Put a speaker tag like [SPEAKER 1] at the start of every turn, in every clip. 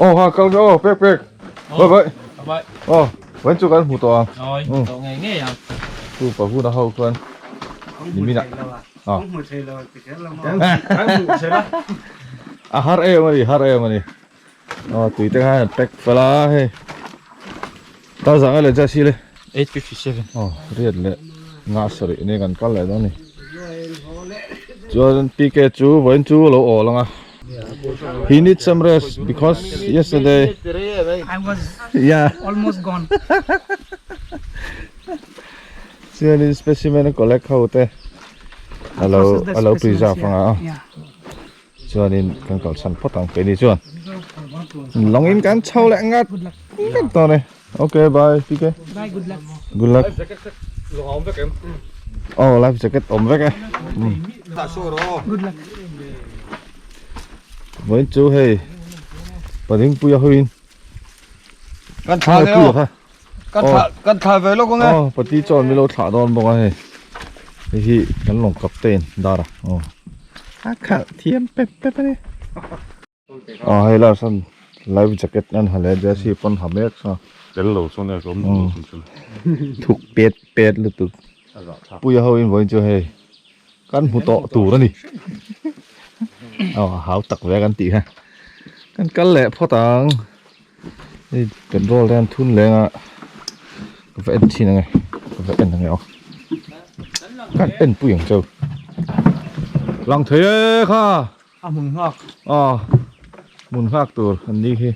[SPEAKER 1] ha câu cho bẹc bẹc vậy
[SPEAKER 2] vậy
[SPEAKER 1] vẫn chưa cần hủ tỏi
[SPEAKER 2] rồi tổ ngày nghe à
[SPEAKER 1] tu bảo hủ đã hậu con nhìn mi nè har em này tùy tiếng hai bẹc phải là hay tao rằng cái là giá xí lên
[SPEAKER 2] 857
[SPEAKER 1] riết lệ ngã sợi này gần cắt lại đó này cho PK chú vẫn chú lỗ ổ lắm à he needs some rest because yesterday
[SPEAKER 3] I was
[SPEAKER 1] yeah
[SPEAKER 3] almost gone.
[SPEAKER 1] chưa nên specimen collect hậu te alo preserve à
[SPEAKER 3] Yeah.
[SPEAKER 1] cho nên cần cậu săn phát tăng cái đi chưa lòng in cán trâu lại ngắt ngắt to này ok bye PK
[SPEAKER 3] Bye, good luck.
[SPEAKER 1] good luck life jacket ôm vét ấy
[SPEAKER 3] Good luck.
[SPEAKER 1] với chú hay và tiếng bùi hơi
[SPEAKER 4] Cần thả đấy không? Cần thả về lúc không nghe?
[SPEAKER 1] và tí chọn với lô thả đòn bông này thì cái lồng cặp tên đó à khả thiêm pep pep này hay là sân life jacket anh hẳn là giá trị phân hàm hết sao
[SPEAKER 5] del lẩu xuống này cũng
[SPEAKER 1] thuộc pet pet luôn tụt bùi hơi với chú hay căn hủ tọ tủ đó nè háo tặc vé căn tị ha căn lẹ phó tàngนี่เป็นโรแลนทุนแรงอ่ะกาแฟเอ็นทีนังไงกาแฟเอ็นยังไงอ๋อกันเอ็นผู้หญิงเจ้าลังเทค่ะ
[SPEAKER 2] mừng ngọt
[SPEAKER 1] อ๋อหมุนภาคตัวอันนี้คือ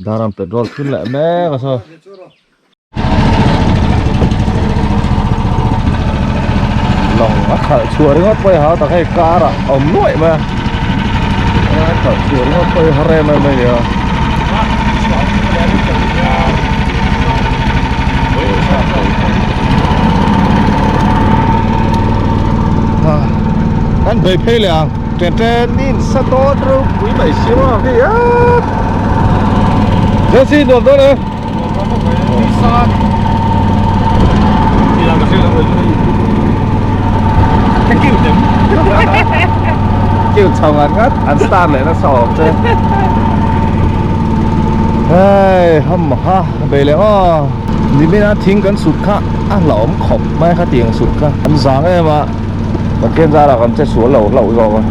[SPEAKER 1] ดารามเป็นโรลทุนแหละแม่ก็ซะลองมาขายชัวร์งดไปหาแต่ให้การะอมน้อยมาขายชัวร์งดไปหาแรงไม่เดียวกันไปเพลย์ยังเทรนนี่สตอร์รูปวิ่งไปสิวะพี่เดี๋ยวสิโดนตัวเลย kêu chồng ăn ngắt ăn stan lại nó sò chơi hey hâm ha về lại đi bên đó thính cắn sụt khá lẩu khổng mai khá tiền sụt khá ăn sáng ấy mà kiên ra là ăn sẽ xuống lẩu rồi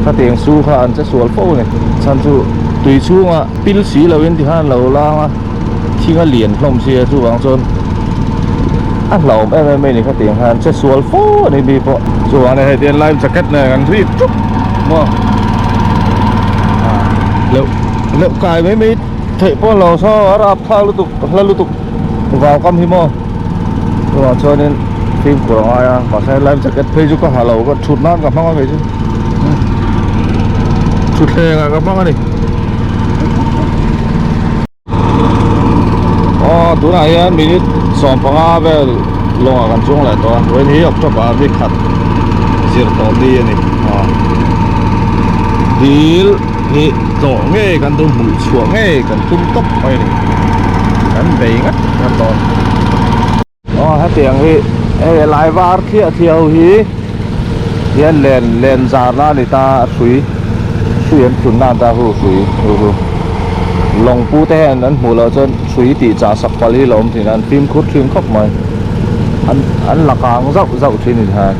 [SPEAKER 1] khá tiền su khá ăn sẽ xuống phố này san su tùy su mà pin xí là bên thì han lẩu la mà thính cái liền không xia su vàng sơn lẩu em này khá tiền han sẽ xuống phố này bị bộ su vàng này tiền live jacket này ăn thịt chút mà liệu cài mấy thầy po lò so rap thao liên tục vào cam hi mò rồi cho nên phim của ai à mà sai live jacket page có hà lẩu có chụt nát gặp măng vậy chứ chụt xe gặp măng này tối nay mình sòng phẳng về lồng gần chung lại to với ní học cho bà đi khát diệt to đi này đi ni tổ nghe gần tôi mũi xuống nghe gần tung tóc vậy này gần đầy ngắt gần to hết tiếng thì lại vào kia thiêu thì hiện lên ra ra thì ta suy xuyên chuẩn nan ta hù suy lòng pu thế nên mù lợn chân suy tỉ trả sập qua đi lồng thì nên phim khút phim khóc mày anh là càng dậu trên thì hai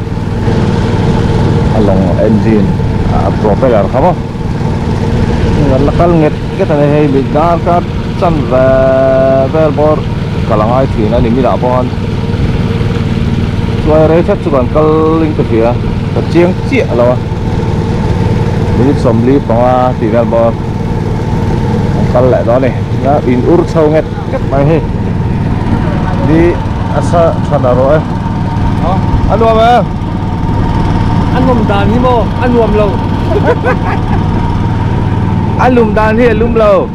[SPEAKER 1] anh lòng engine propeller không là cái nghẹt cái thằng này bị đá cái chân về bor cả là ai thì nó đi đã bon rồi đấy chắc còn cái linh từ phía cái chiếng chia rồi mình xóm lý bằng thì về bor cái lại đó này nó in ur sâu nghẹt cái mày hết đi asa chana rồi anh luôn mà
[SPEAKER 2] ăn mồm đàn hi mô ăn mồm lâu
[SPEAKER 1] anh lùm đàn thì lùm lâu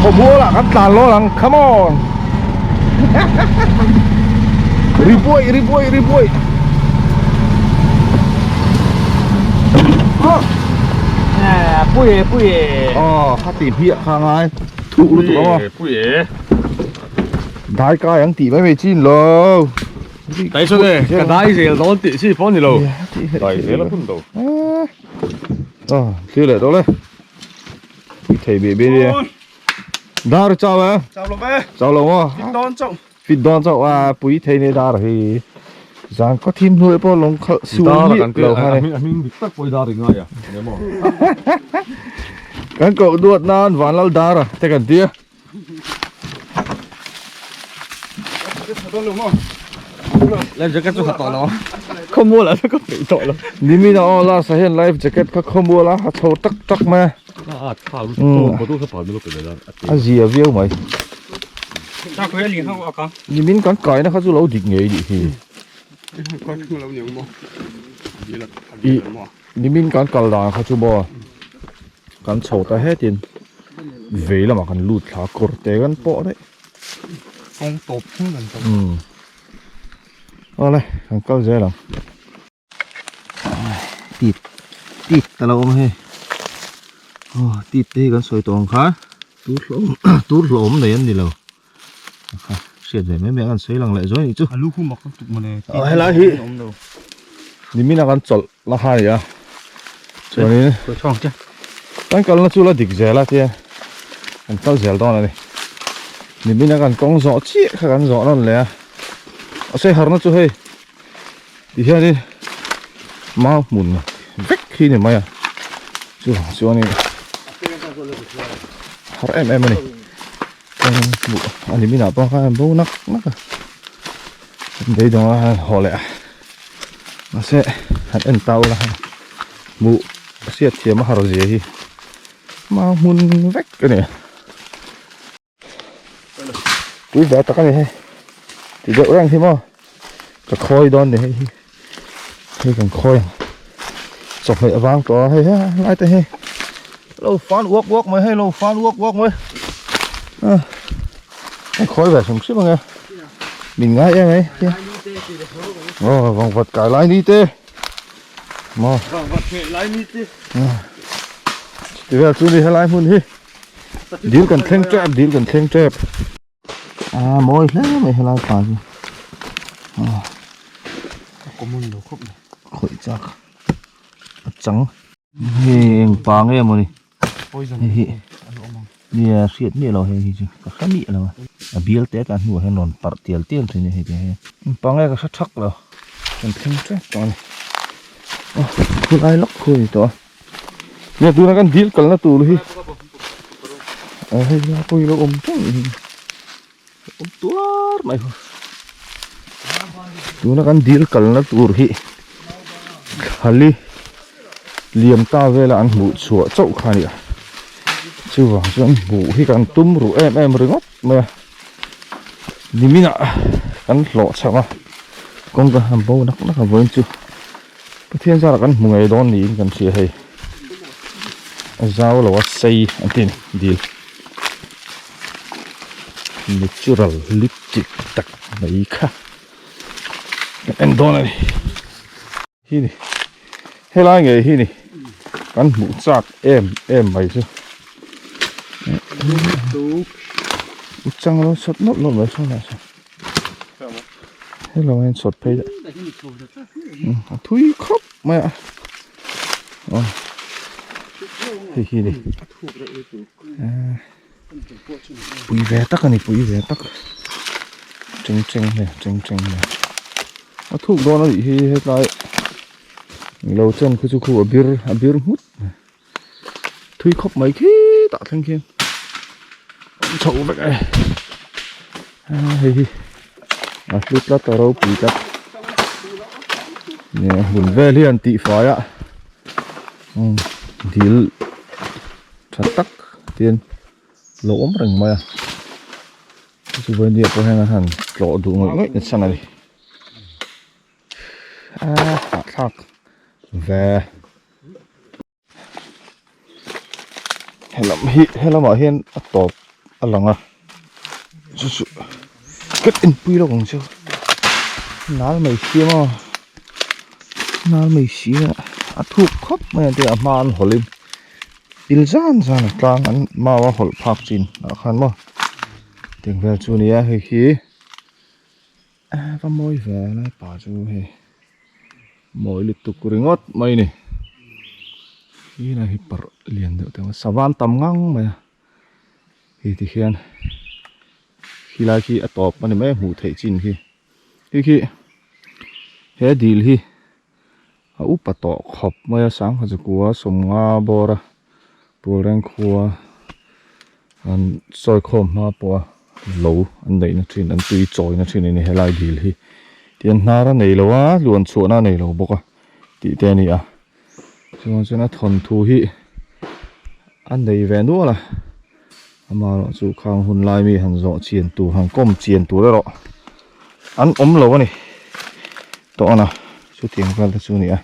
[SPEAKER 1] không mua là cắt đàn lo lắng come on ribuôi
[SPEAKER 2] Puye
[SPEAKER 1] khá tìm hiện khá ngay thụ luôn tụi nó
[SPEAKER 5] Puye
[SPEAKER 1] đại ca anh tỉ mấy chín lô
[SPEAKER 2] tại sao đây cái đáy gì nó tự chỉ phun gì đâu
[SPEAKER 5] Tại thế là phun đầu.
[SPEAKER 1] Chưa lại đó đấy. Thầy bị đi. Đa rồi chào em.
[SPEAKER 3] Chào lắm bé.
[SPEAKER 1] Chào lâu à.
[SPEAKER 3] Đón trọng.
[SPEAKER 1] Phít đón chào à, bùi thầy này đa rồi. Giang có thêm nuôi bao lông khẩu siêu
[SPEAKER 5] Ta là
[SPEAKER 1] nhị
[SPEAKER 5] cần
[SPEAKER 1] lâu hai.
[SPEAKER 5] mình bị tắc quay ra được ngay à? Nếu mà
[SPEAKER 1] Kan cậu đuột nan ván lao đá rồi, thế cần tia.
[SPEAKER 2] lên jacket cho thật nó không mua là nó có bị tội lắm
[SPEAKER 1] Nimi na ola sa hen life jacket ka khombo la ha chho tak tak ma.
[SPEAKER 5] à thảo lúc có tôi sẽ phải lúc cái đó.
[SPEAKER 1] A zia viu mai.
[SPEAKER 3] Chào quý liền không ạ con.
[SPEAKER 1] Nimin kan kai na kha chu lo dik ngei di hi.
[SPEAKER 3] Con không lâu nhiều mà. Chỉ là
[SPEAKER 1] I Nimin kan kal da kha chu bo. Kan chho ta he tin. Ve la ma kan lut thla kor te kan po đấy.
[SPEAKER 3] con tộp không gần.
[SPEAKER 1] Ole, kan kal je lam. Tít ta lo ma he. Tít te kan soi tong kha. Tút lom này anh đi lâu. Xiết về mấy mẹ ăn sấy lằng lại rồi nhỉ chứ.
[SPEAKER 3] Lúc không mặc con tụt mà này.
[SPEAKER 1] Hay là hi. Ni mina kan chol la hai ya. Cho nên
[SPEAKER 3] Tôi chọn chứ.
[SPEAKER 1] kan kal na chu la dik je la tia. Kan kal zel don này. Ni mina kan kong zo chi kha kan zo non le. A se har na chu he. Ti hian ni mau mun vek khi này mày à. Chu ni. Har em này. Anh mình nào bao khai bố nắc à đây đó họ lẹ nó sẽ hẳn ăn tàu là mụ xiết thì mà haro gì mà muốn vách cái này túi bé tắc cái này thì đậu răng thêm mà cái khói đòn này hay còn khói chọc hệ vang to hay lại tay hay lâu phán uốc mới hay lâu phán uốc mới khói vẻ sùng xíp nghe mình ngay em ấy kia vòng vật cải lái đi tê mà
[SPEAKER 3] Vâng, vật nghệ lái mít đi.
[SPEAKER 1] thì bây giờ chú đi hay lái muốn đi điếu cần thêm trẹp môi thế mày hay lái phải gì
[SPEAKER 3] Có môn đồ khúc này.
[SPEAKER 1] khởi chắc trắng hình phá nghe mà đi
[SPEAKER 3] Ôi giời.
[SPEAKER 1] นี่เสียดนี่เราเฮ้ยจิก็ขมิ้นแล้วเบียลเตะกันหัวให้นอนปาร์ตี้เตี้ยนสิเนี่ยเฮ้ยปังไงก็ชักแล้วเป็นเพ่งแจ๊ตอนนี้คุณไอ้ล็อกคุยตัวเนี่ยดูนะกันดีลกันแล้วตัวเลยเฮ้ยคุยแล้วจังตัวไม่ดูนะกันดีลกันแล้วตัวเลยฮัลลี่เลี่ยมตาเวลาอันหมูชัวเจ้าขานี่chưa vào chân ngủ khi cần tum rủ em rồi ngót mà đi mi nọ cắn lọ sao mà con cái hàm bầu nắc là vốn chưa cái thiên ra là cắn một ngày đón đi cần xìa hay rau là xây anh tin đi natural lipstick tắc mấy khác em đón này hi này hay là nghề hi này cắn mũ sạc em mày chứ Uchang lo sot not lo so na so. Hello en sot pe. Thui khop ma. Hi ni. Pui ve tak ani pui ve tak. Cheng ne. A thuk do na hi lai. Lo chen khu chu khu abir mut. Thui khop mai khi ta thang khiên. Chậu vậy này lúc lát tao đâu bùi chắc nè buồn về liền tị phái ạ thì chặt tắc tiền lỗ rừng mà chú bên địa có hàng hàng lỗ đủ người ngấy sao này thắc về hay là mở hiên tộp lòng à kết in pui đâu còn chưa nál mày xí mà thuốc khóc mày thì mà ăn hồ lim ilzan ra này càng ăn mà vào hồ phạc chín đã khăn mà tiếng về chú này hơi khí và môi về lại bảo chú he môi lít tục ngót mày này khi này bật liền đượcแต่ว่าสวรรค์ตำงังมาที่เขียนkhi lại khiตอบมันไม่หูเทจินkhiเฮดีลอุปต่อขอบเมื่อสังเขาจะกลัวสมงาบอระปัวแรงครัวอันซอยคมมาปัวโหลอันใดนะทีนั้นตุยจอยนะทีนี้เฮลายดีลเตียนนาระไหนแล้ววะล้วนชัวน่าไหนแล้วบอกว่าตีเตนี่อ่ะส่วนจะน่าทนทูอันใดแวนด้วยล่ะมาสู่ข้างหุ่นลายมีหันโจเจียนตูหังก้มเจียนตูแล้วหรออันแล้ววะนี่ต่อนะสุดเทียงกันแต่สุดนี่อ่ะ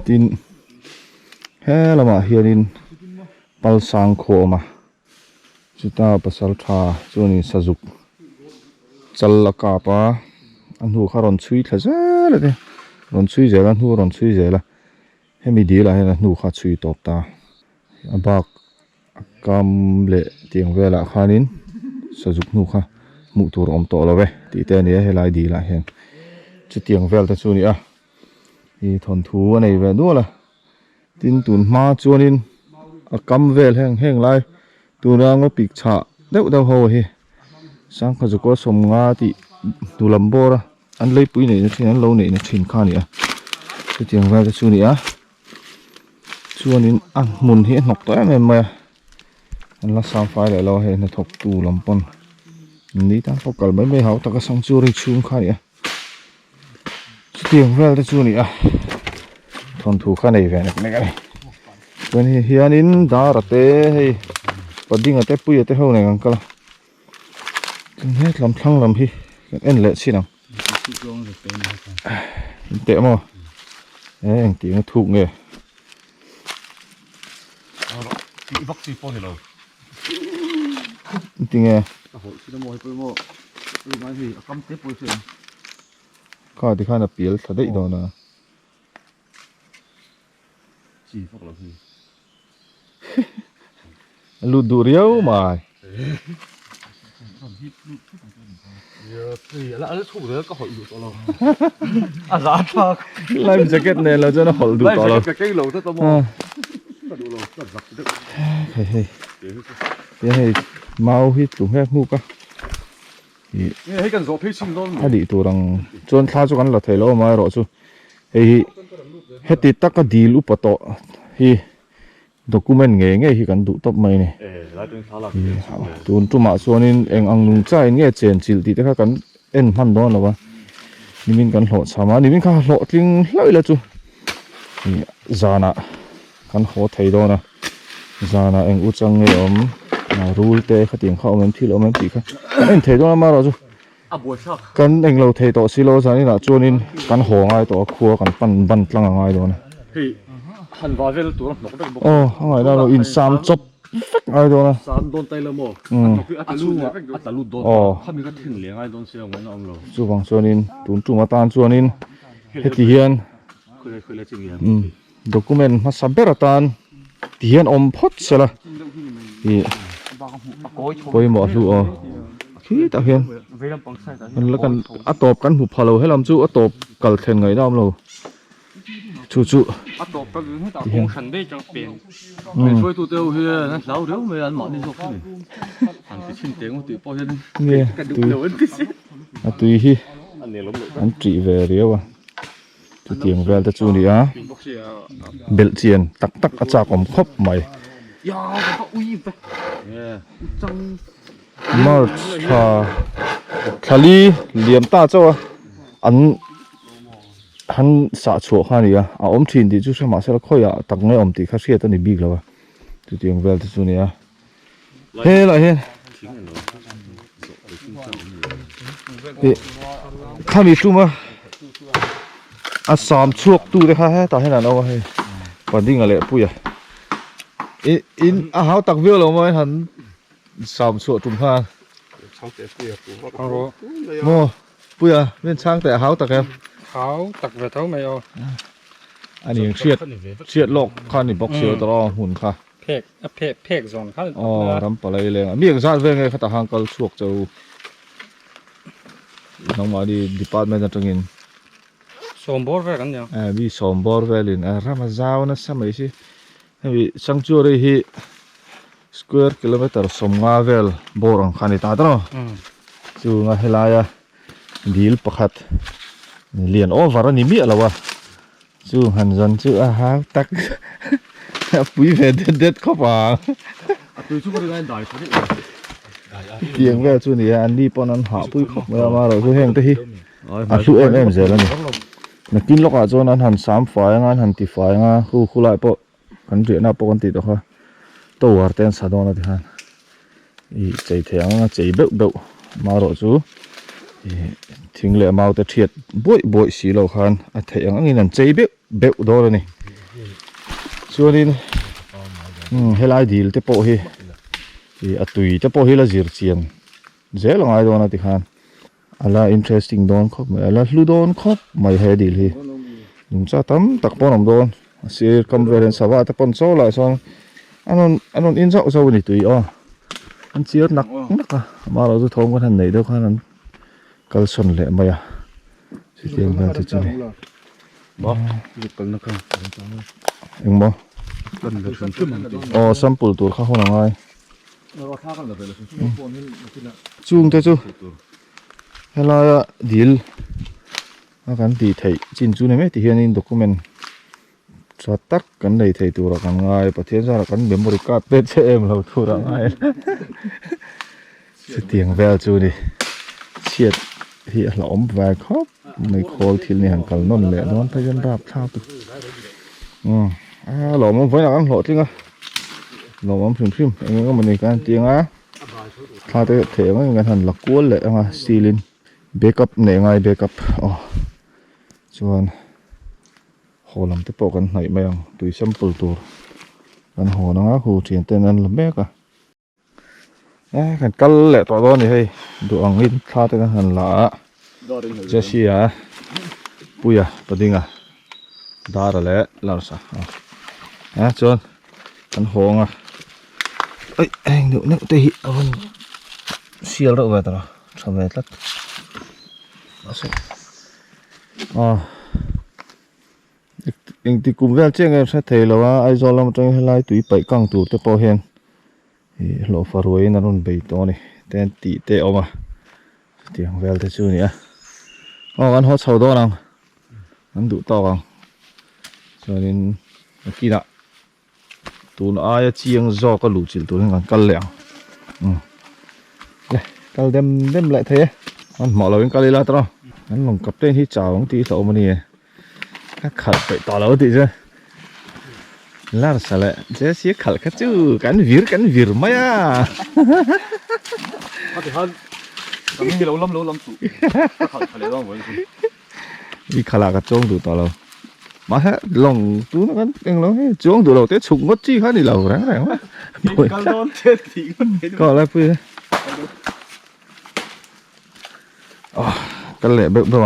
[SPEAKER 1] ดินเฮ้ละมาเฮียดินปัลสังโคมาจุดตาปัสสาวะส่วนนี้สจุกจัลลักกาปะอันหูข้ารอนชุยทะเจ้าเลยเนี่ยรอนชุยเจริญหูรอนชุยเจริญให้มีดีละให้หูข้าชุยตบตาอันบักกำเละเตียงเวลาข้านินสจุกหูข้ามุตัวอมโตแล้วเว้ตีแต่นี้ให้ลายดีละเห็นจะเตียงเวลแต่ส่วนนี้อ่ะที่ทนทูอันไหนเวลด้วยล่ะดินตุนมาจวนินกำเวลแห้งลายตัวรางก็ปีกฉะเด็กหัวเฮสังขจุกสมงาติดูลำโบระอันเลยปุ้ยเนี่ยที่นั้นเราเนี่ยชินข้าเนี่ยจะเตียงเวลแต่ส่วนนี้อ่ะส่วนนี้อันมุนเห็นหนกตัวแม่แม่อันละสามไฟเลยเราเห็นทบตูลำปนนี่ตั้งพวกกันไม่เขาแต่ก็สังจูริชุ่มข้าเนี่ยเตียงเวลแต่ส่วนนี้อ่ะทนถูกข้าในแวนไม่กันวันนี้เฮียนินดาร์เต้ให้ปดิ้งเต้ปุยเต้เฮาเนี่ยกันก็ละจึงให้ลำทั้งลำพี่กันเอ็นเละสินะเตะมั้งเอ้ยตีมันถูกไง
[SPEAKER 5] ที่บักซีโป้เห็นเรา
[SPEAKER 1] จริงไง
[SPEAKER 2] ที่น้ำมันไปโม่ไม่สิกำเต็บไปเสีย
[SPEAKER 1] ข้าที่ข้าน่ะเปลี่ยนถ้าได้โดนนะ
[SPEAKER 5] ซีพวกเราคือ
[SPEAKER 1] ลูดดูเรียวมา
[SPEAKER 5] แล้วอันนี้ถูกเลยก็หอยอยู่ตัวเรา
[SPEAKER 2] อาสาทาก
[SPEAKER 1] ไล่แจ็คเก็ตเนี่ยเราจะน่าหอดูต่อเรา
[SPEAKER 5] กับเก่งหลงตัวโมก็ดูเราก็รักดึก
[SPEAKER 1] เฮ้ยเดี๋ยวให้เมาฮิตถุงแค่หูก็
[SPEAKER 5] นี่ให้กันโซเพชินโดน
[SPEAKER 1] ถ้าดีตัวรังจนท้าจุกันเราเทโลมาหรอจูเฮ้ยให้ติดตักก็ดีลุปโตเฮ้ยด็อกิเมนต์เงี้ยที่กันดูตบไม่เนี่ย
[SPEAKER 5] แล้วถึงเขาหลัก
[SPEAKER 1] ตัวจุมาส่วนนี้เองอังนุ่งใจเงี้ยเจนจิลติแต่กันเอ็นพันโดนแล้ววะนี่มินกันโหดสามานี่มินข้าโหดจริงเลยละจูนี่จานะกันโหดไทยโดนนะจานะเองอุจังเงี้ยรูลเตะขัดยังเข้ามันที่เรามันปีกกันเอ็นไทยโดนมาหรอจู
[SPEAKER 2] อาบัวชัก
[SPEAKER 1] กันเองเราไทยต่อสิโลจานี่นะจวนนี้กันโหง่ายต่อครัวกันปั่นบันตลังง่ายโดนนะ
[SPEAKER 2] เฮ้ยหันว่าเวลตัวหนกได้บอก
[SPEAKER 1] โอ้ง่ายแล้วเราอินสามจบง่ายโดนนะ
[SPEAKER 2] สารโดนไตละโม่คืออัตลูอัตลูโดนถ้ามีก็ถึงเลี้ยงไอ้โดนเสียงไว้น้องเรา
[SPEAKER 1] จูบังส่วนนี้ตุนจูมาตานส่วนนี้เฮติเฮียน
[SPEAKER 2] เคยเลยจริงเลี้ยง
[SPEAKER 1] ด็อกิเมนต์มาสับเบรตานที่เฮียนอมพอดเสละที่ปอยหมดลูอ๋อขี้ตาเฮียน
[SPEAKER 2] เวลาปังใส่แต่
[SPEAKER 1] มันแล้วกันอัตตบกันหุบพาเราให้ลำจูอัตตบกัลเทนไงน้ำเราจู่
[SPEAKER 2] อัตโตไปให้ตาคงฉันได้จังเปลี่ยนเป็นช่วยตัวเดียวเฮียนะเราเดี๋ยวไม่อันหมอนี่ชกนี่หันไปชิ้นเตียงว่าตีปอยนี่
[SPEAKER 1] เนี่ย
[SPEAKER 2] กระดู
[SPEAKER 1] ตุ
[SPEAKER 2] ก
[SPEAKER 1] ย
[SPEAKER 2] เดี๋ยวอันที่สิ
[SPEAKER 1] ตุยฮี
[SPEAKER 5] อันนี้ล้มหลุด
[SPEAKER 1] อันจีเวรียวะตุเตียงเวลแต่จูนี่อ่ะ
[SPEAKER 2] บอกเสีย
[SPEAKER 1] เบลเจียนตักอาจากผมครบใหม่
[SPEAKER 2] ยาเขาอุ้ยไปจัง
[SPEAKER 1] มาชาคาลีเหลี่ยมตาเจ้าอันหันสะชัวข้านี่อ่ะอมทินดิจู่ๆมาเสร็จแล้วค่อยอ่ะตักไงอมติข้าเสียตันนี่บิ๊กแล้ววะตุเตียงเวลแต่จูนี่อ่ะเฮ้ยละเฮ้ยข้ามีตู้มาอ่ะสามชั่วตู้เลยค่ะตาให้หนานเอาไว้ปันดิ้งอะไรปุ้ยอ่ะอินอ่ะเขาตักเวลเราไหมหันสามชั่วตุ้มผ้า
[SPEAKER 3] ช่างเตะเปียกกู
[SPEAKER 4] เอารู้
[SPEAKER 1] โม่ปุ้ยอ่ะเป็นช่างแต่เขาตักแก
[SPEAKER 4] เขาตักไปเท่าไหร่เอา
[SPEAKER 1] อันนี้เชียดโลกข้านี่บอกเสียวตลอดหุ่นค่ะ
[SPEAKER 4] เพกสองเขา
[SPEAKER 1] อ๋อรำปลายเลยมีอย่างซาดเวงไงข้าตาหางก็สวกเจ้า nong ma di department atangin
[SPEAKER 3] Sombor về kan ya.
[SPEAKER 1] bi sombor velin ramazao na samai si hi sanctuary hi square kilometer somnga vel borang khani ta tro chu nga helaya dil pakhat lian over ni mi alawa chu han zan chu a ha tak pui ve det khopa
[SPEAKER 2] tôi chú có đi ngay đài thôi
[SPEAKER 1] tiếng ve chu ni an ni pon an ha pui khop ma ro chu heng te hi a su em ze la ni na kin loka chon an han sam fai nga han ti fai nga khu lai po kan ri na po kan ti to kha to war ten sa don na ti han i chei theng chei beu beu ma ro chu thing le mau te thiet boi si lo khan a theng angin an chei beu do ni chuanin helai dil te po hi atui te po hi la zir chian zelangai do na ti khan ala interesting don khop mai ala hlu don khop mai he dil hi cha tam tak pon om don sir conference sawa ta pon so la song anon in zo ni tui an chiar nak ka ma ro zu thong kan nei do khan an kal son le maya si tiang ba te chani
[SPEAKER 3] Bo, dipal na kan.
[SPEAKER 1] eng mo
[SPEAKER 3] Kan le sun chum.
[SPEAKER 1] sample tur kha hona ngai
[SPEAKER 2] nó khác hơn là về là chúng tôi còn như
[SPEAKER 1] chung te chu helaya dil kan ti thei chin chu ne me ti hian in document so tak kan nei thei tur kan ngai pathian sa kan memory card te che em lo tur ngai si tiang vel chu ni chiat hi la om va khop mai khol thil ni han kal non le non pa jan rap thap tu lo mong phải là ăn lộ chứ lo mong phim anh có mình cái tiếng á tha tới thể cái thành là cuốn lệ mà silin backup này ngay backup chuan hồ làm tiếp bộ cái này mày tùy sample tour cái hồ nó hồ chuyển tên anh làm backup cái cắt lệ tọa đó này hay đồ ăn in tha tới cái thành là Jessia puya padinga dar lệ larsa chon anh hong ấy anh nước tây ông siêu đâu vậy tao sao vậy lắm anh thì cùng với chị em sẽ thấy là ai do làm trong hai túi bảy căng tủ tới bao hen lộ phá rồi nó luôn bảy to này tên tỷ tệ ông tiếng về thế chứ nhỉ anh hot sầu đó nào anh đủ to không cho nên kia nè tụi nó ai chiang do có lũ chịu tụi nó cân lẹo đây cân đem lại thế anh mở lời cân lên tao anh lòng cặp tên hít chào ông tí sầu mà nè các khẩn phải tỏ lấu tí chứ là sao lại chế xí khẩn các chứ cắn vía mày à
[SPEAKER 2] có thể hơn cái kia lâu lắm tụ khẩn phải đó vậy
[SPEAKER 1] đi khẩn là cái trống tụi tỏ lấu mà hết lòng tú nó cái nó xuống từ đầu tới sụng mất chi hết đi lầu ráng ràng quá có lại phi cái lệ bự bự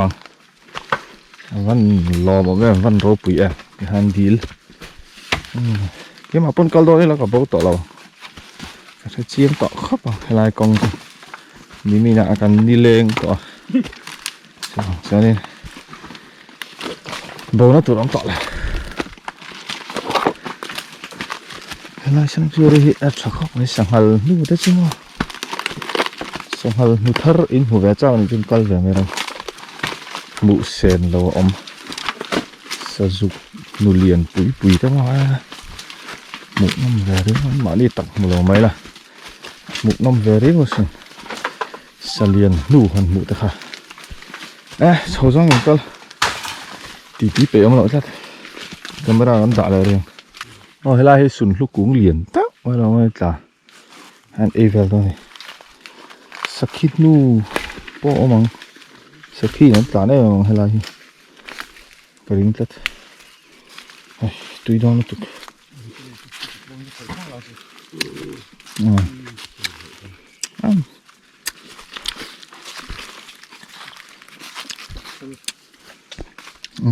[SPEAKER 1] văn lò mà mấy văn rô bụi cái hand deal cái mà pon caldo này là cả bao tỏ lầu cái chiên tỏ khóc hay là con mình là cần đi lên tỏ cho nên bầu nó tụi nó tỏ lại lại sang chưa đi hết chắc khóc mấy sang hal nu thế chứ mà sang hal nu thar in hồ vẽ trao này trên cal về mấy đâu mũ sen lâu om sa dục nu liền pui thế mà mũ năm về đấy mà đi tặng một lâu mấy là mũ năm về đấy mà xin sa liền nu hòn mũ thế khá sau đó mình cal tí bé ông lỗi thật camera nó đã lại rồi hay là hay sùn lúc cuống liền tắc mà nó mới là anh Evel thôi sakit nu po omang sakit nó trả này hay là cái gì thật tùy đó nó tục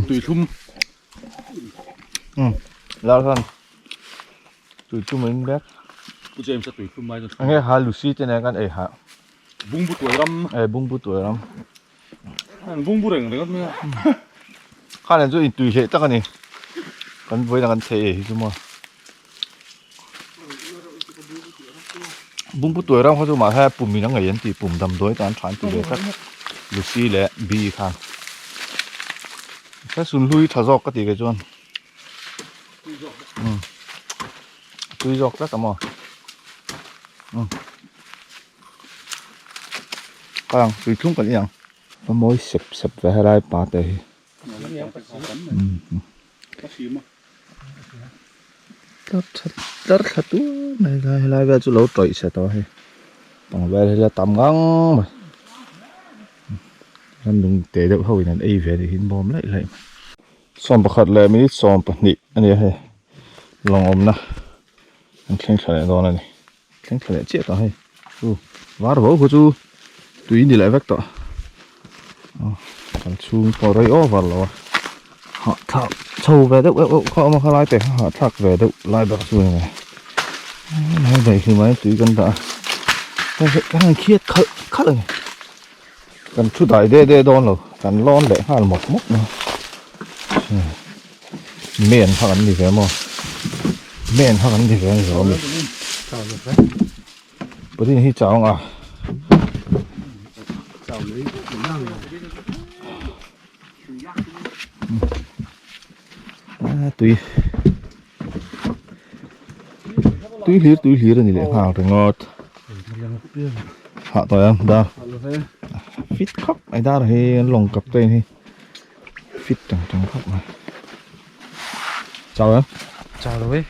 [SPEAKER 2] tùy thum
[SPEAKER 1] lao thân tùy chung mình biết
[SPEAKER 2] cô chị em sẽ tùy thum mai rồi
[SPEAKER 1] anh nghe hà Lucy trên này con ấy hả
[SPEAKER 2] bung bút tuổi lắm
[SPEAKER 1] bung bút tuổi lắm
[SPEAKER 5] Bung bung rừng đấy các bạn.
[SPEAKER 1] khá là rồi tùy hệ tất cả này còn với là còn thể chứ mà bung bút tuổi raเขาจะมาแค่ปุ่มมีนังไงยันตีปุ่มดำด้วยตอนฉันตีเลยสักลูซี่และบีค่ะแค่สุนลุยถ้าจอกก็ตีกันจวนตุยจอกแล้วก็มาก็ยังตุยทุ่งกันยังก็มวยเสพไปให้ได้ปาเตยrất là tú này lại về chỗ lỗ trội sẽ to hay bằng về thì là tầm ngang mà anh đừng để được hồi này ấy về thì hin bom lại xóm bạc hạt lại mấy xóm bạc nị anh ấy hay lòng ôm na anh khen khởi đó này khen khởi chết đó hay vár bố của chú tùy đi lại vector còn chú có đây ó vào rồi họ thạo sâu về đâu họ mà khai để họ thạc về đâu lại bạc rồi này này vậy thì mấy tùy gần đã cái này khiết khát rồi cần chút đại đê đòn rồi cần lon để hai một mốc nữa miền họ ăn gì vậy mà miền họ ăn gì vậy rồi mình bữa nay chào à tùy lý rồi này hàng thì ngọt hạ tội em đa fit khóc ai đa rồi lồng cặp tên hay fit chẳng khóc mà chào em
[SPEAKER 3] chào rồi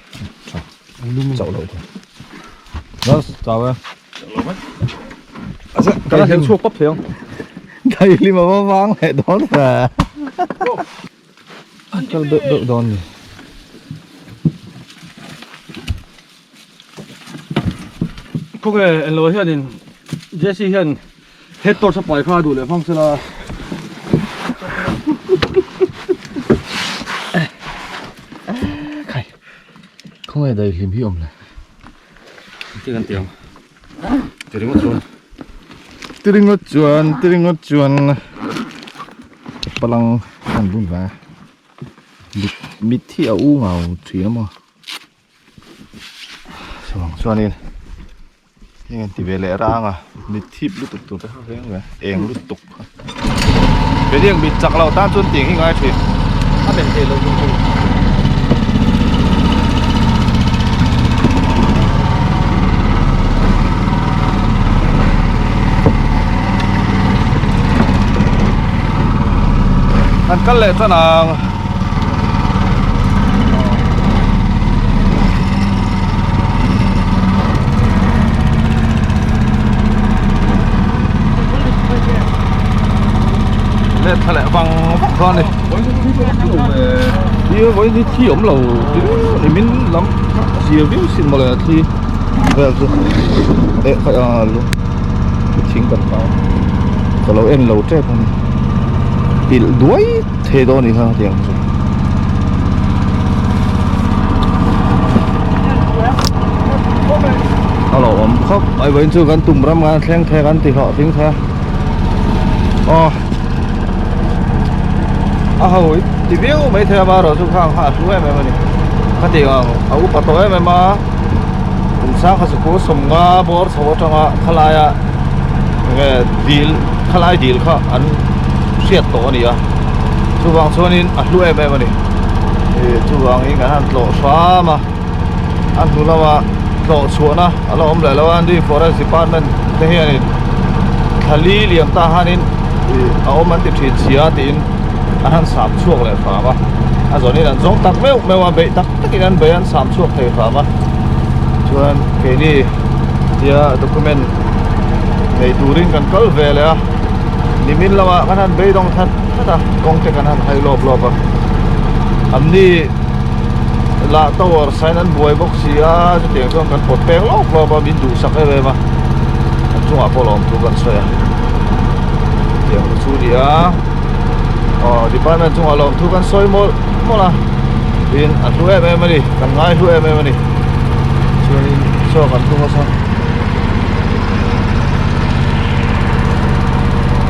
[SPEAKER 1] chào lỗi thôi chào em cái này chua bắp phải không đây li mà vang lại đón là cho đỡ đòn gì
[SPEAKER 2] không hề lối hiện thì Jesse hiện hết tôi sắp bài pha đủ để phong sẽ là
[SPEAKER 1] không hề đầy hiểm hiểm này
[SPEAKER 2] chỉ cần tiếng
[SPEAKER 1] Tiri ngot chuan palang kan bun va mit thi au ngau thủy mà chuan in nhưng ti về lẽ ra à mit thip lu tục đó thế vậy eng lu tục cái riêng bị chặt lâu tan chuan tiếng ngay thì
[SPEAKER 2] 它本身都是
[SPEAKER 1] anh cắt lệ cho nào lệ thay lệ bằng con này đi với đi thi ống lầu thì mình lắm chiều biết xin một là thi về rồi để phải luôn chính cần vào còn lầu em lầu trẻ không thì đuối thế đó thì sao tiền alo ông khóc ai vẫn chưa gần tùng ram gan khen khe gan thì họ tiếng khe hồi thì biết mấy thằng ba rồi xuống hàng hạ xuống em này cái gì à ông bắt tôi em mà cũng sáng khai cố sông nga bor sầu trong à khai à nghe deal khai deal kha anh siết tổ này à chú vàng cho nên anh lui em này chú vàng ấy cái anh lộ xóa mà anh thu là mà lộ xuống à anh ông lại là anh đi forest department thế này khali liam ta hanin ông anh tiếp chuyện chia tin anh sắm chuộc lại phá mà anh rồi nên là giống tắc mèo mà bị tắc cái anh bị anh sắm chuộc thì phá mà cho nên cái này thì document này turin kan kal về là nimin lawa kanan bay dong that thata kong te kanan hai lop à am ni la tower sign an boy box sia chu te kan pot peng lop à min du sak e ma chung a polom tu kan soya tiang chu dia department chung a lom tu kan soi mo la in a tu em ni kan ngai tu em ni chu ni so kan tu ma sa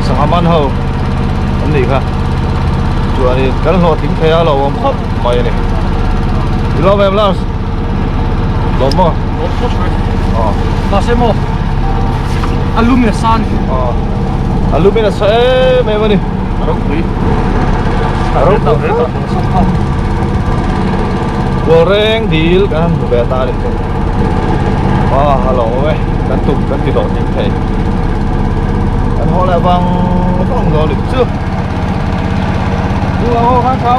[SPEAKER 1] sangaman ho อันนี้ค่ะตัวนี้กันรอทิ้งเทียเราผมพับไปนี่เราแบบเราลมอ่ะ
[SPEAKER 2] 我不吹，
[SPEAKER 1] อ๋อ
[SPEAKER 2] 那什么？啊，路面山，
[SPEAKER 1] อ๋ออันรู้ไหมนะเซ่ไม่มานี่
[SPEAKER 2] 都可以。
[SPEAKER 1] วัวแรงดีลกันเบตาเลยอ๋อฮัลโหลเว้ยกันตุ่มกันติดต่อทิ้งเทียอันเขาแล้วบางต้องรอหรือเชื่อดูเอาข้างเขา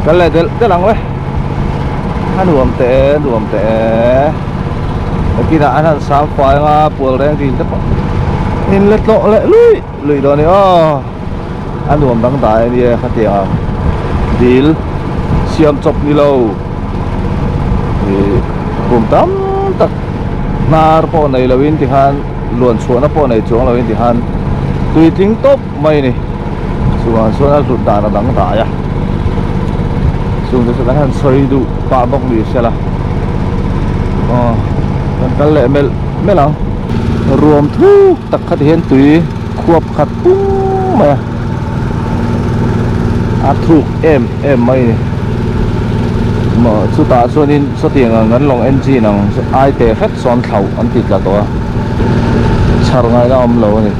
[SPEAKER 1] กันเลยเดี๋ยวหลังเว้ยถ้ารวมเตะเมื่อกี้นะอันนั้นสามฝ่ายมาปวดแรงดีแต่ปะเห็นเล็ดโลเลยลุยตอนนี้อ๋ออันรวมตั้งแต่นี่ขัดเตียงดีลเสียมจบนี่เราปุ่มตั้มตัดนาร์ปอในละวินที่หันล้วนชวนนะปอในช่วงละวินที่หันตุยทิ้งตบไม่นี่ส่วนนั้นสุดด่านตั้งแต่ยะส่วนที่สุดนั้นสวยดูปาบอกดีใช่ละอ๋อกันเลยไม่หลังรวมทุกตักขัดเห็นตุยควบขัดปุ้งมาอาทุกเอ็มไม่มาสุดท้ายส่วนนี้สุดที่งั้นลงเอ็นจีนังไอเตะเฮ็ดซ้อนเข่าอันติดละตัวชาร์ไงก็อมโลนี่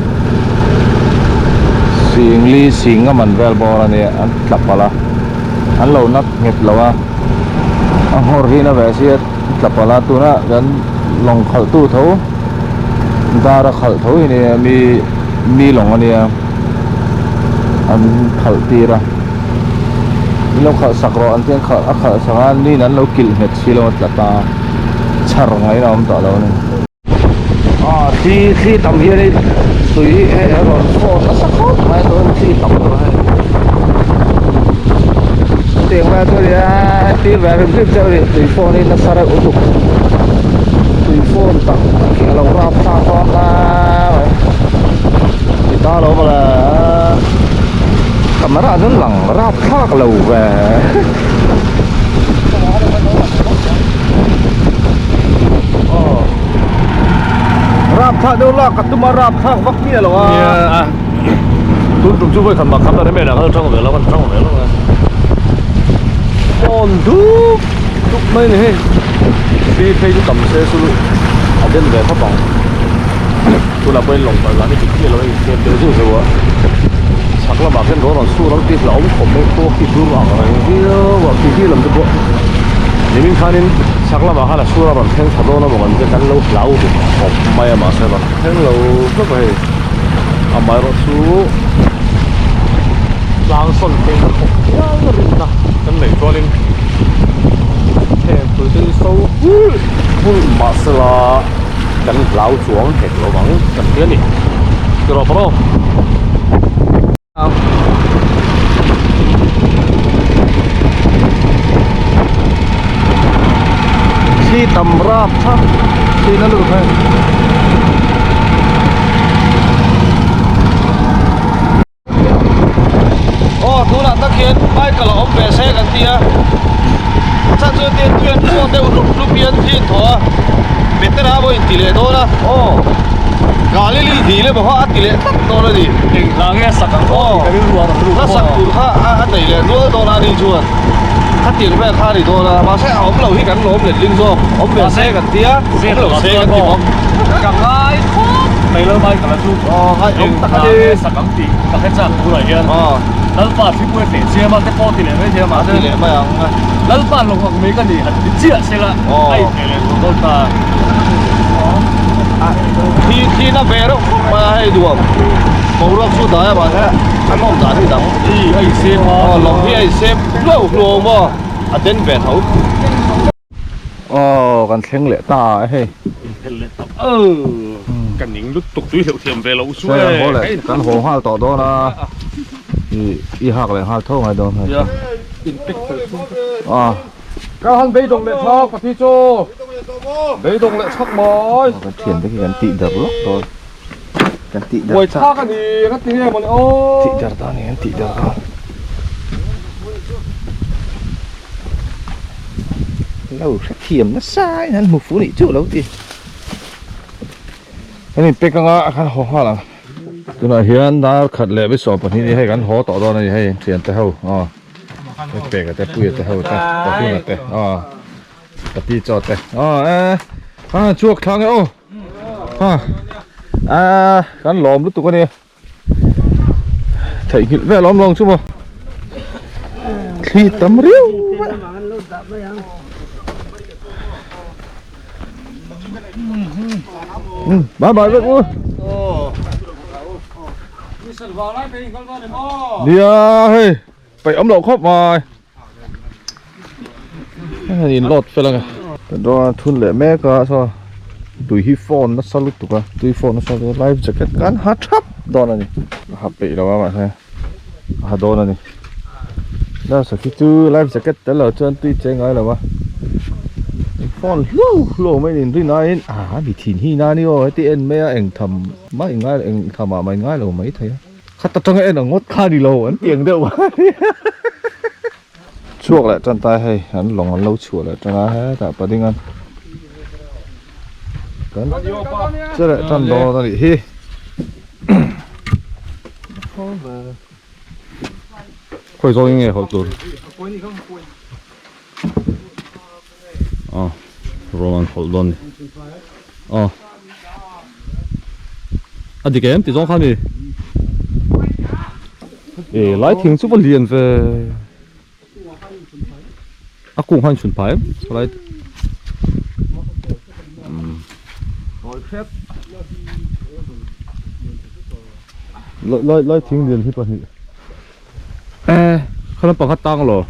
[SPEAKER 1] สิงก็มันเวลบอลนี่อันกลับมาละอันโลนักเงียบแล้วว่าอันฮอร์ฮีน่ะแบบเสียกลับมาละตัวน่ะกันลงเข่าตู้เท้าดาราเข่าเท้านี่มีหลงอันนี้อันเข่าตีระเราขสักรออันที่ขสักอันนี้นั้นเรากินเห็ดชิโร่ละตาชาร์ไงเราต่อเราเนี่ยที่ทำเยอะเลยตุยเราโซ่สักคนไม่โดนที่ทำเลยเตียงแม่ตัวเดียวที่แบบเป็นเจ้าเดียวตุยโฟนี่นักสารอุตุตุยโฟนตั้งเรารับตาตอนแล้วที่ตาเราไปแล้วkamera nó lằng ráp khác lầu về ráp khác đâu là cắt tụm ráp khác vắt kia rồi à tôi chú với khẩn mặc khắp đấy mẹ đang hơn trong về nó còn trong về nó còn đúc mấy này đi thấy chú cầm xe xuống ở trên về phát bóng tôi là bên lồng và lá cái kia rồi xem được rồi chắc là mà cái đó là số lắm tiếc là ông không biết có cái số nào rồi cái làm được bộ nếu mình thấy chắc là mà hay là số là bằng thêm thật đó nó bằng cái cắn lâu lâu thì không may mà sẽ bằng thêm lâu rất là à mà nó số lang xuân cái nó không nhớ được na cái này cho nên thêm từ từ sâu mà sẽ là cắn lâu xuống hết lâu bằng cắn kia này cái đó baoที่ตำราบทับที่นั่นลูกให้โอ้ทุลักตะเคียนไปกระหล่อมเปเซ่กันทีนะถ้าเจอเตียนเตียนพวกเดียวลูกเพียนที่ถั่วเบ็ดตระบอยตีเลยโตนะโอ้กาลิลิดีเลยบอกว่าตีเลยตัดโตเลยดิ
[SPEAKER 2] langnya sakang oh cái luar
[SPEAKER 1] ถ้าสักคุณค่าตีเลยรู้โตนะดีชวนถ้าตีแม่ค่าดีโตนะมาแซ่เอาเราที่กันล้มเลยลิงโซ่ผมเปเซ่กันเตี้ยเซ่กันที่ผม
[SPEAKER 2] càng ai thoát mày lơ bay cả là chú
[SPEAKER 1] อ๋อให้ผม
[SPEAKER 2] nhưng
[SPEAKER 1] ตัก
[SPEAKER 2] ta
[SPEAKER 1] ดี
[SPEAKER 2] sakang ti ta hết ra cú lại kia
[SPEAKER 1] อ๋อ
[SPEAKER 2] lal pa thì quên để chia mà cái po thì lại mấy chia mà
[SPEAKER 1] ตีเลยไม่เอา
[SPEAKER 2] lal pa lồng hoặc mấy cái gì hẳn bị chia xe là ai để lại của ta
[SPEAKER 1] ที่น่าเบรมาให้ดูมองรอบสุดท้ายมาแค่อันน้องจ่าที่ดัง
[SPEAKER 2] đi ai xe
[SPEAKER 1] อ๋อ
[SPEAKER 2] mà
[SPEAKER 1] ลองพี่ไอ้เซฟเล่าโลว่าอันเด่นเบรเขาอ๋อกันเข่งเหละตาเฮ้ย
[SPEAKER 5] cái những lúc tục túi hiệu thiềm về lâu
[SPEAKER 1] ใช่เพราะอะไรกันโหห้าต่อตัวนะอีหักเลยห้าเท่าไงโดนอ๋อ
[SPEAKER 5] cái hắn bây đồng lệ thao cả phi chô bây đồng lệ sắc mỏi
[SPEAKER 1] กันเถียนไปกันติเดอร์ล็อกตัวกันติเดอ
[SPEAKER 5] quay
[SPEAKER 1] ร์
[SPEAKER 5] thác cái gì cái gì mà ô
[SPEAKER 1] ติเดอร์ตอนนี้กันติเดอร์
[SPEAKER 5] à
[SPEAKER 1] lâu rất hiểm nó sai hắn một phú nị chỗ lâu thì cái này tê căng á khăn hồ hoa là tôi nói hiện đã khật lệ với sọp này đi hay gắn hố tỏ đó này hay tiền tê hậu cái bè cái tê bùi tê hậu ta có phun là tê tập đi cho tê chuột thang ấy gắn lòm lúc tụi con này thấy hiện vẻ lòm lòm chứ mà khi tắm riêu bye bye vậy ui đi hey phải ấm độ khóc mà nhìn lọt phải là đó thun lệ mẹ cả sao tụi hi phone nó sao lúc tụi tụi phone nó sao live jacket kan hat hấp đó này hấp bị đâu mà thế đó này đó sao khi tu live jacket tới là chân tụi chơi ngay là mà phone lô mấy nhìn tụi này bị thìn hi na đi rồi tiền mấy anh thầm mấy ngay anh thầm mà mày ngay là mấy thấy khát tao trong cái nó ngót kha đi lâu anh tiền đâu chuộc lại chân tay hay hắn lòng lâu chuộc lại chân hết tại bà đinh ăn cấn chứ lại chân đó ta đi hi khôi rồi nghe họ tụt Roman Holdon thì kém thì do khăn đi lái tiếng super liền về cùng hành chuẩn phải lái lái tiếng liền hết bạn không bằng hát tăng rồi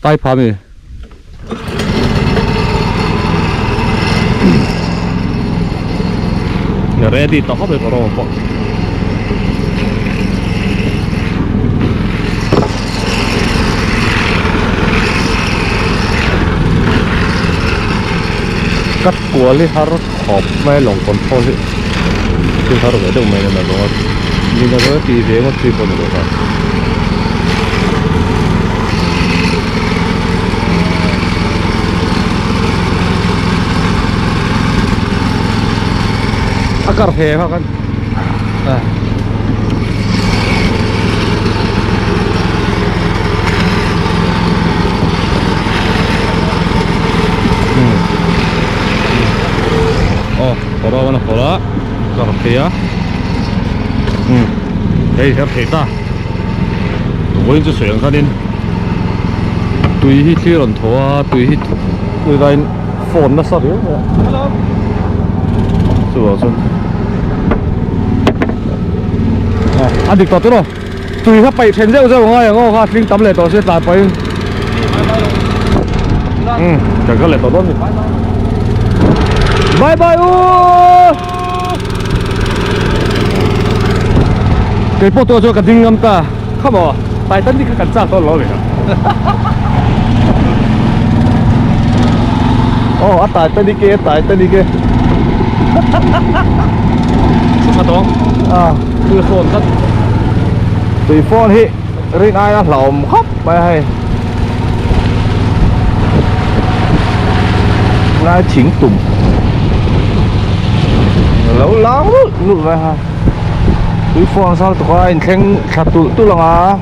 [SPEAKER 1] tay phá mi ready to হবে বড় cắt của li harus khop mai long control thì harus ada mai na lo ni na lo ti de mo ti pon lo ka akar he kan khora mana khora akar he ya đây theo thế ta với cho suyang kan in tùy hi khi lần thua tùy hi tùy đây phone nó sao đấy chưa chưa anh đi tọt rồi tùy khắp bảy thèn rêu rêu ngay ngô ha linh tắm lệ tọt sẽ lại phải chẳng có lệ tọt đó bye bye cái bộ tôi cho cả đinh ngâm ta không à tại tân đi cái cảnh sát tôi lo vậy tại tân đi kia sao đó từ phone cắt từ phone hi riêng ai là lỏng khóc bài hay ngay chính tùng lâu lắm lụt vậy ha từ phone sao tụi anh khen sát tụi lòng à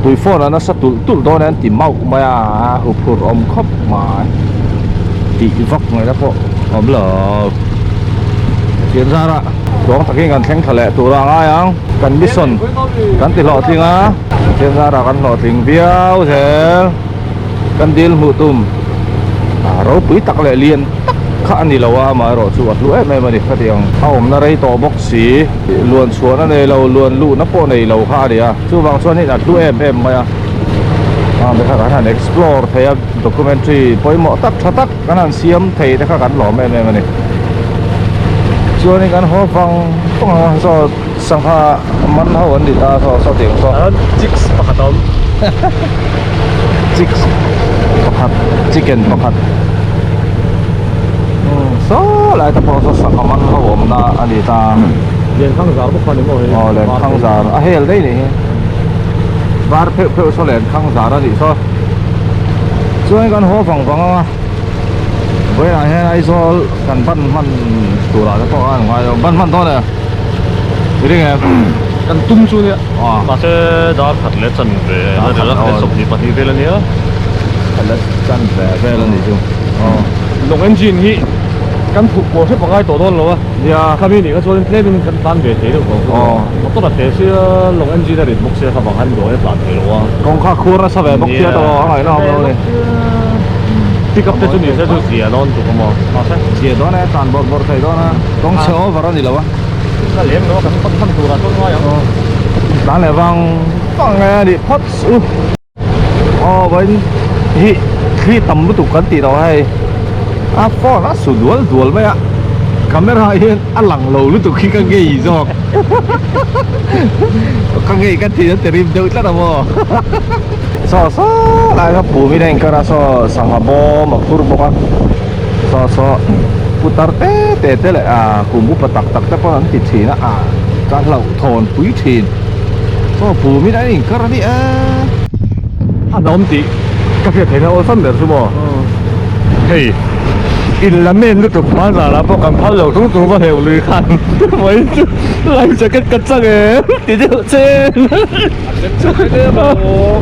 [SPEAKER 1] từ phone nó sát tụi đó nên tìm mau mà hụt hụt khóc mà thì vóc người đó po ốm lờ tiến ra đó đó tất nhiên cần thanh thở lệ tụ ra ngay không cần biết xuân cần tiền lọ tiếng á tiến ra là cần lọ tiếng biếu thế cần điên mù tùm rồi quý tắc lệ liền tắc khá đi lâu mà rồi chuột lũ em mà đi phát tiếng ông nó đây to bốc xí luôn xuống nó này lâu luôn lũ nó po này lâu khá đi à chú vàng xuân này là lũ em mà để các bạn explore thấy documentary bôi mỏ tắc cho tắc các bạn xem thấy để các bạn lỏm em này cho nên các họ văng so sang ha mắn họ vẫn đi ta so tiếng so chicks pakat om chicks pakat chicken pakat so lại tập bao giờ sắc mặn họ ôm na anh đi ta
[SPEAKER 5] liền khang giả bốc khoan đi ngồi
[SPEAKER 1] lên khang giả à hell đấy này var phèo số lên khang giả đó thì sao cho anh con hoa vàng vàng mà với lại hay số cần ban man tủ là có ăn ngoài ban thôi nè thế đi nghe
[SPEAKER 5] cần tung xuống đấy
[SPEAKER 1] à
[SPEAKER 5] mà sẽ đó thật lẽ chân về nó được cái sụp gì mà thì về là nhớ
[SPEAKER 1] là chân về là gì chứ
[SPEAKER 5] lồng engine hi kan thuộc của hết bằng ai tổ đôn rồi à kami ni cái số play bên kan tan về thế được không một tốt là thế chứ lồng engine là để mục xe bằng hành đồ hết toàn thế rồi
[SPEAKER 1] công khai khu nó sao về bốc kia đó hỏi nó không đâu này
[SPEAKER 5] pick up 这里这就写了，你懂吗？马上。
[SPEAKER 1] chia đó này toàn bộ thầy đó nè công xéo vào đó gì đâu á
[SPEAKER 5] 那连我可能不看多了，都那样。
[SPEAKER 1] đá này vang nghe đi phát sự với khi tầm cái tụ cấn tỷ đâu hay à phò nó sụt đuổi mấy ạ camera hiện ăn lẳng lầu lúc tụ khi cái gì rồi cái gì cái thì nó tìm được rất là mò so lại nó bù mi đen cái so sang hà bò mà phur bò so putar te lại à cùng bút tak tapi kan titi na à cái lẩu thòn quý thìn so bù mi đen cái đó đi
[SPEAKER 5] 啊，那我们这个天我分的是不？嘿。 Ilamin itu mana lah bukan palau tunggu apa yang lu kan main tu lain jaket kacang tidak cen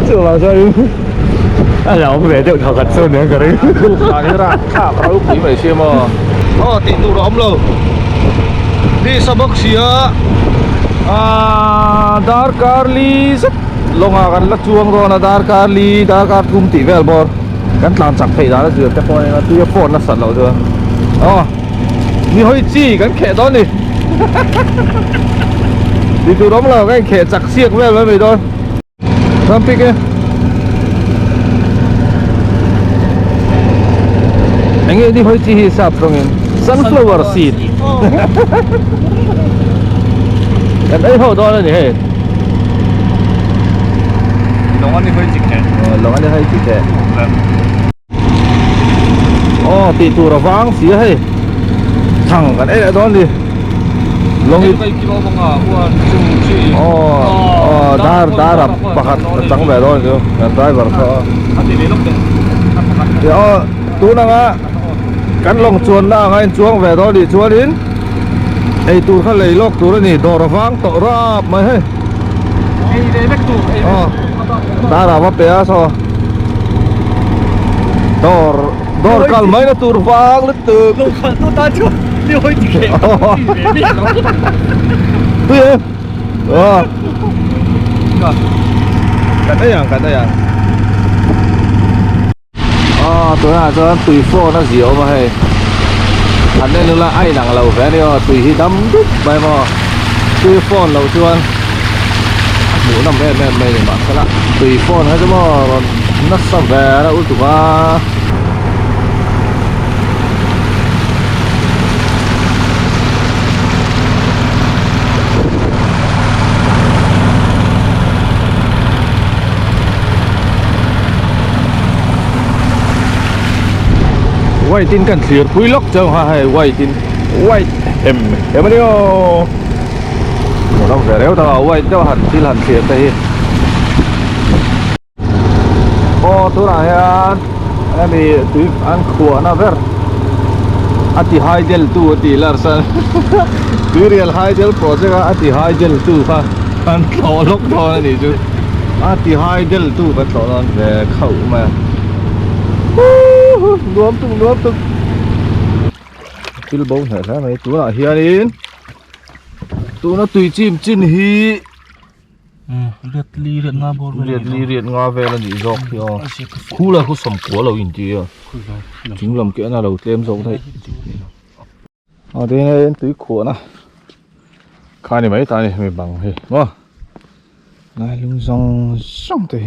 [SPEAKER 5] coba saya ada orang beda thằng kacang ni cái đấy
[SPEAKER 1] ini ra kalau quý mấy xem mà tiền tụ đom luôn đi sabak sia dar karli longa kan la chuang ro na dar karli dar kar kum ti vel bor kan tlan chak phei da ju te pon na tu phone na sat lo tu ni hoi chi kan khe đó ni đi tụ đom là cái khe chak xiek vel với mày thôi tham pick ấy anh ấy đi hoi chi hisap trong em sunflower seed cái đấy hậu đó là gì hết
[SPEAKER 5] Long anh đi hơi chỉnh kẹt.
[SPEAKER 1] Long anh đi hơi chỉnh kẹt. Tì tù là vang xía hay thằng cái đấy đó đi long đi đá là bạc trắng về thôi chứ cái trái vật đó thì tú năng á cắn lông chuồn na ngay chuông về đó đi chuông đến ấy tú khá lấy lốc tú này đồ là vang tổ ra mày hay đá là bắp bé sao Dor kal main na tur vang letuk.
[SPEAKER 5] Long kan tu ta chu đi hơi chỉnh kẹt.
[SPEAKER 1] Tu ya. Kata yang. Tu na cho tùy phô nó diệu mà hay. Anh nên là ai nặng lầu vé đi tùy hi đâm đúc bài mà tùy phô lầu chuan. Mũ nằm về mày mà cái là tùy phô hết chứ mà nó sắp về đó út tụi ba. Quay tin cần thiệt quý lốc cho hoa hay quay tin quay em đi ô một đồng rẻ đéo tao quay cho hẳn thiệt đây tôi là em bị tùy ăn khua na ver ati high gel tu ati larsan tùy real high gel project ati high gel tu ha ăn thọ lốc thôi này chứ ati high gel tu bắt thọ nó về khẩu mà nuốt tung cái bông này mấy tú là hiền in tú nó tùy chim chín hi
[SPEAKER 5] liệt
[SPEAKER 1] ngà về là gì dọc thì khu là khu sầm của lầu in chi chính làm kia là đầu tiên giống thế thế này túi của nè khai này mấy tay này mày bằng thì đúng này lưng xong thì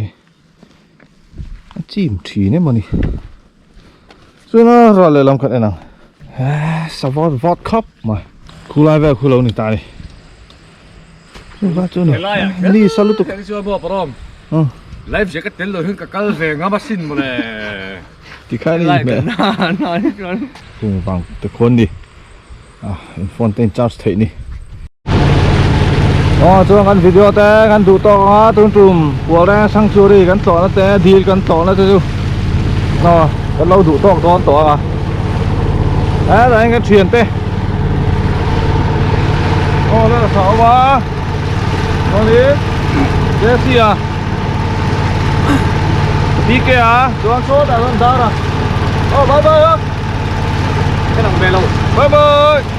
[SPEAKER 1] chim thủy này mà nè rồi nó rồi lại làm cái này nào sao vót cup mà khu lai về khu lâu này ta đi vót chỗ này đi sao lúc tục
[SPEAKER 5] cái chưa bỏ bom live sẽ cái tên rồi hơn cả cái về ngã bát xin mà này
[SPEAKER 1] thì khai đi mẹ cùng bằng từ con đi phone tên charge thấy nè cho ngắn video té ngắn đủ to tung trùm của ra sang chiều đi gắn tỏ nó té đi gắn tỏ nó chứ gắn lâu đủ to tỏ à đấy là anh cái thuyền té đây là sáu quá đi thế gì à đi kia à cho anh số đã lên đó rồi bye bye
[SPEAKER 3] cái đồng bè lâu
[SPEAKER 1] bye bye